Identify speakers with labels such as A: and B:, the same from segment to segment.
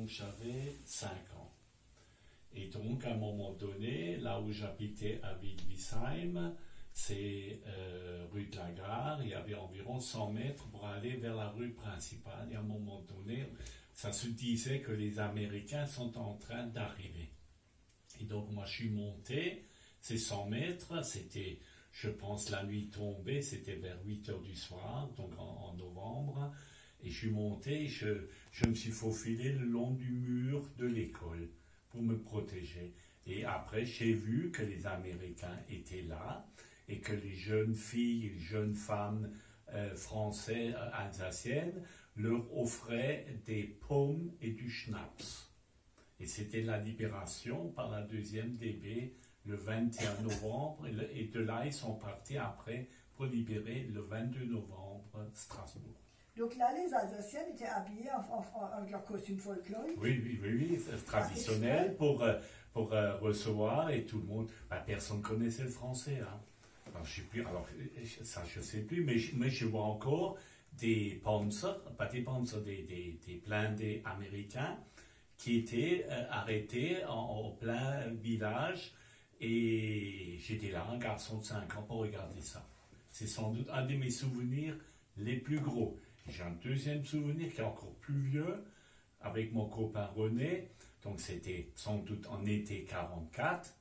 A: donc j'avais 5 ans. Et donc, à un moment donné, là où j'habitais à Wildwisheim, c'est rue de la Gare, il y avait environ 100 mètres pour aller vers la rue principale. Et à un moment donné, ça se disait que les Américains sont en train d'arriver. Et donc, moi, je suis monté, ces 100 mètres, c'était, je pense, la nuit tombée, c'était vers 8 heures du soir, donc en novembre. Et je suis monté, je me suis faufilé le long du mur de l'école pour me protéger. Et après, j'ai vu que les Américains étaient là et que les jeunes filles et jeunes femmes françaises, alsaciennes, leur offraient des pommes et du schnapps. Et c'était la libération par la deuxième DB le 21 novembre. Et de là, ils sont partis après pour libérer le 22 novembre Strasbourg.
B: Donc là, les Alsaciennes étaient habillées avec leur costume folklorique.
A: Oui, traditionnel pour recevoir et tout le monde. Bah, personne ne connaissait le français. Hein. Alors, je sais plus, alors, ça, je ne sais plus, mais je vois encore des Panzer, pas des Panzer, des blindés américains qui étaient arrêtés au plein village. Et j'étais là, un garçon de 5 ans, pour regarder ça. C'est sans doute un de mes souvenirs les plus gros. J'ai un deuxième souvenir qui est encore plus vieux, avec mon copain René. Donc c'était sans doute en été 44.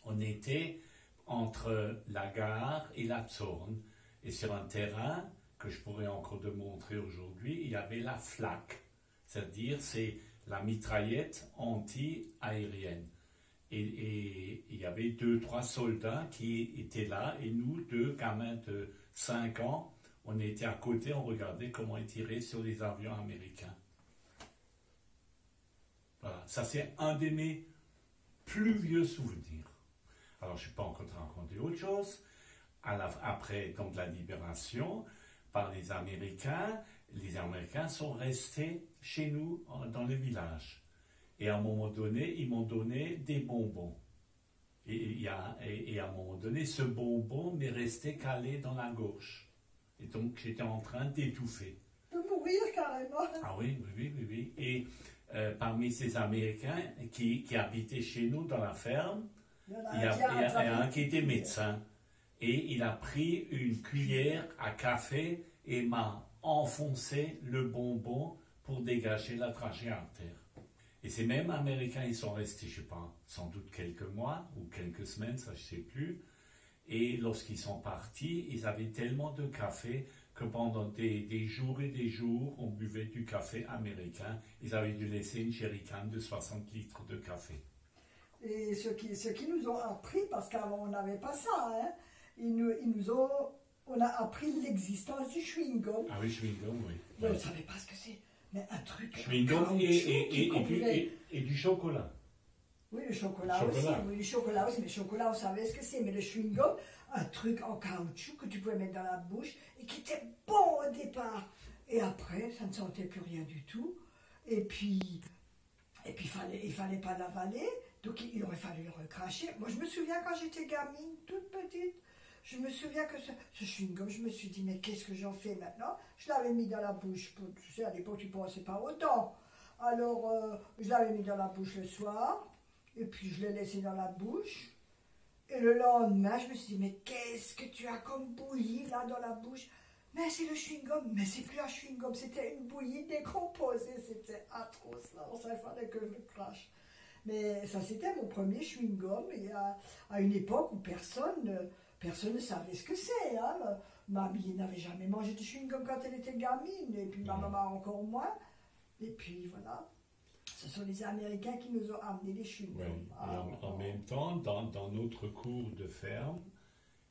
A: On était entre la gare et la Zorn. Et sur un terrain que je pourrais encore te montrer aujourd'hui, il y avait la Flak. C'est-à-dire, c'est la mitraillette anti-aérienne. Et il y avait 2-3 soldats qui étaient là. Et nous, deux gamins de 5 ans, on était à côté, on regardait comment ils tiraient sur les avions américains. Voilà, ça c'est un de mes plus vieux souvenirs. Alors je ne vais pas encore te raconter autre chose. Après donc, la libération par les Américains sont restés chez nous dans le village. Et à un moment donné, ils m'ont donné des bonbons. Et à un moment donné, ce bonbon m'est resté calé dans la gorge. Et donc, j'étais en train d'étouffer.
B: De mourir carrément.
A: Ah oui. Et parmi ces Américains qui habitaient chez nous dans la ferme, il y a un qui était médecin. Et il a pris une cuillère à café et m'a enfoncé le bonbon pour dégager la trachée artère. Et ces mêmes Américains, ils sont restés, je sais pas, sans doute quelques mois ou quelques semaines, ça je sais plus. Et lorsqu'ils sont partis, ils avaient tellement de café que pendant des jours et des jours, on buvait du café américain. Ils avaient dû laisser une jerrycan de 60 litres de café.
B: Et ce qui nous ont appris, parce qu'avant on n'avait pas ça, hein, on a appris l'existence du chewing-gum.
A: Ah oui, chewing-gum, oui.
B: Mais on ne savait pas ce que c'est. Mais un truc.
A: Chewing-gum et du chocolat.
B: Oui, le chocolat aussi. Oui, le chocolat aussi. Mais le chocolat, on savait ce que c'est. Mais le chewing-gum, un truc en caoutchouc que tu pouvais mettre dans la bouche et qui était bon au départ. Et après, ça ne sentait plus rien du tout. Et puis il fallait pas l'avaler. Donc, il aurait fallu le recracher. Moi, je me souviens quand j'étais gamine, toute petite, je me souviens que ce chewing-gum, je me suis dit, mais qu'est-ce que j'en fais maintenant? Je l'avais mis dans la bouche. Tu sais, à l'époque, tu ne pensais pas autant. Alors, je l'avais mis dans la bouche le soir. Et puis je l'ai laissé dans la bouche. Et le lendemain, je me suis dit, mais qu'est-ce que tu as comme bouillie là dans la bouche? Mais c'est le chewing-gum. Mais c'est plus un chewing-gum, c'était une bouillie décomposée. C'était atroce là. Ça, il fallait que je le crache. Mais ça, c'était mon premier chewing-gum. Et à une époque où personne ne savait ce que c'est. Hein. Mamie n'avait jamais mangé de chewing-gum quand elle était gamine. Et puis ma maman encore moins. Et puis voilà. Ce sont les Américains qui nous ont amené les chewing-gums.
A: Oui. En même temps, dans notre cours de ferme,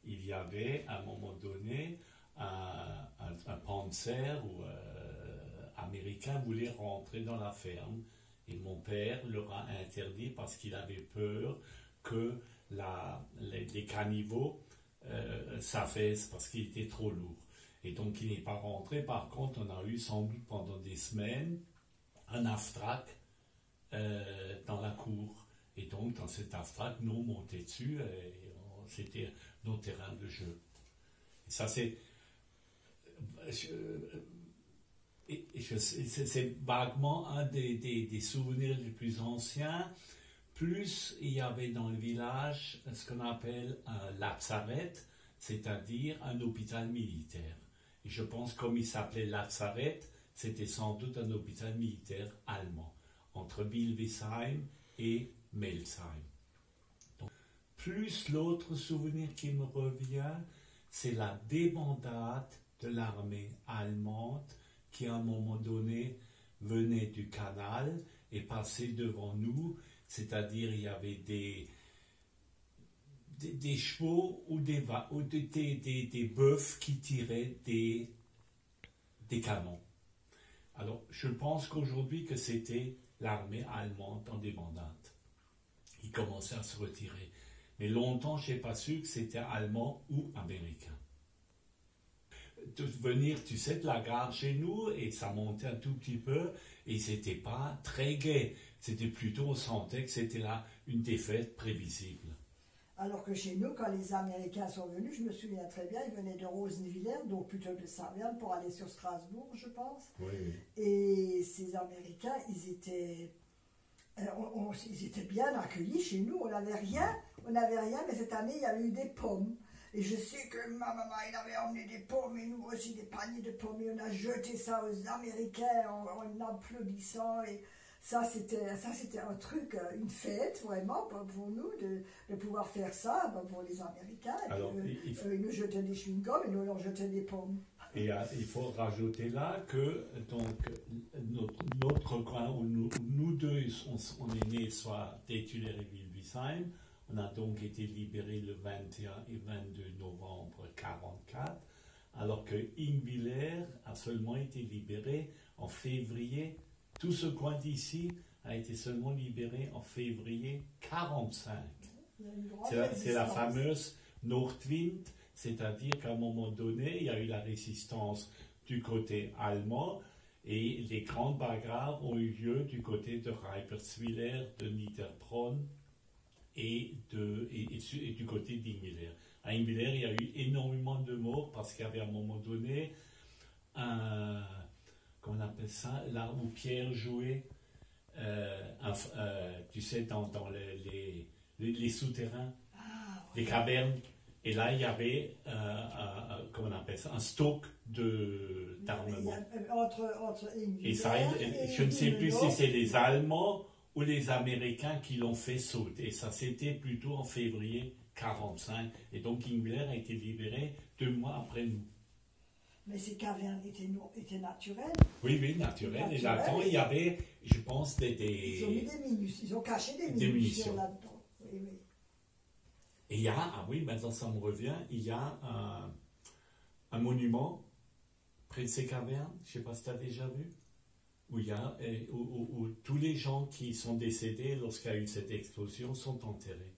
A: il y avait à un moment donné un panzer ou américain voulait rentrer dans la ferme et mon père leur a interdit parce qu'il avait peur que les caniveaux s'affaissent parce qu'il était trop lourd. Et donc il n'est pas rentré. Par contre, on a eu sans doute pendant des semaines un aftrac dans la cour. Et donc, dans cet aftrac, nous, on montait dessus et c'était nos terrains de jeu. Et ça, c'est... c'est vaguement un des souvenirs les plus anciens. Plus il y avait dans le village ce qu'on appelle un Lazaret, c'est-à-dire un hôpital militaire. Et je pense comme il s'appelait Lazaret, c'était sans doute un hôpital militaire allemand, entre Wilvisheim et Melsheim. Donc, plus l'autre souvenir qui me revient, c'est la débandade de l'armée allemande qui à un moment donné venait du canal et passait devant nous, c'est-à-dire il y avait des chevaux ou des bœufs qui tiraient des canons. Alors je pense qu'aujourd'hui que c'était l'armée allemande en débandade. Ils commençaient à se retirer. Mais longtemps, je n'ai pas su que c'était allemand ou américain. De venir, tu sais, de la gare chez nous, et ça montait un tout petit peu, et c'était pas très gai. C'était plutôt, on sentait que c'était là une défaite prévisible.
B: Alors que chez nous, quand les Américains sont venus, je me souviens très bien, ils venaient de Rosenwiller, donc plutôt de Saverne, pour aller sur Strasbourg, je pense.
A: Oui, oui.
B: Et ces Américains, ils étaient bien accueillis chez nous. On n'avait rien, mais cette année, il y avait eu des pommes. Et je sais que ma maman, il avait emmené des pommes, et nous aussi des paniers de pommes, et on a jeté ça aux Américains en applaudissant. Et ça, c'était un truc, une fête, vraiment, pour nous, de pouvoir faire ça, pour les Américains.
A: Alors,
B: ils nous jetaient des chewing-gums, et nous leur jetions des pommes.
A: Et il faut rajouter là que donc, notre coin où nous deux, on est nés, soit Tuller et Wilvisheim. On a donc été libérés le 21 et 22 novembre 1944, alors que Ingwiller a seulement été libéré en février. Tout ce coin d'ici a été seulement libéré en février 1945. C'est la fameuse Nordwind, c'est-à-dire qu'à un moment donné, il y a eu la résistance du côté allemand et les grandes bagarres ont eu lieu du côté de Reipertswiller, de Niederbronn et du côté d'Ingwiller. À Ingwiller, il y a eu énormément de morts parce qu'il y avait à un moment donné comment on appelle ça, là où Pierre jouait, tu sais, dans les souterrains, les cavernes. Et là, il y avait, comment on appelle ça, un stock d'armement. Et ça, je ne sais plus si c'est les Allemands ou les Américains qui l'ont fait sauter. Et ça, c'était plutôt en février 1945. Et donc, Ingwiller a été libéré 2 mois après nous.
B: Mais ces cavernes étaient naturelles.
A: Oui, naturelles. Et là-dedans, il y avait, je pense,
B: Ils ont mis des munitions, ils ont caché des munitions là-dedans. Oui.
A: Et il y a, maintenant ça me revient, il y a un monument près de ces cavernes, je ne sais pas si tu as déjà vu, où tous les gens qui sont décédés lorsqu'il y a eu cette explosion sont enterrés.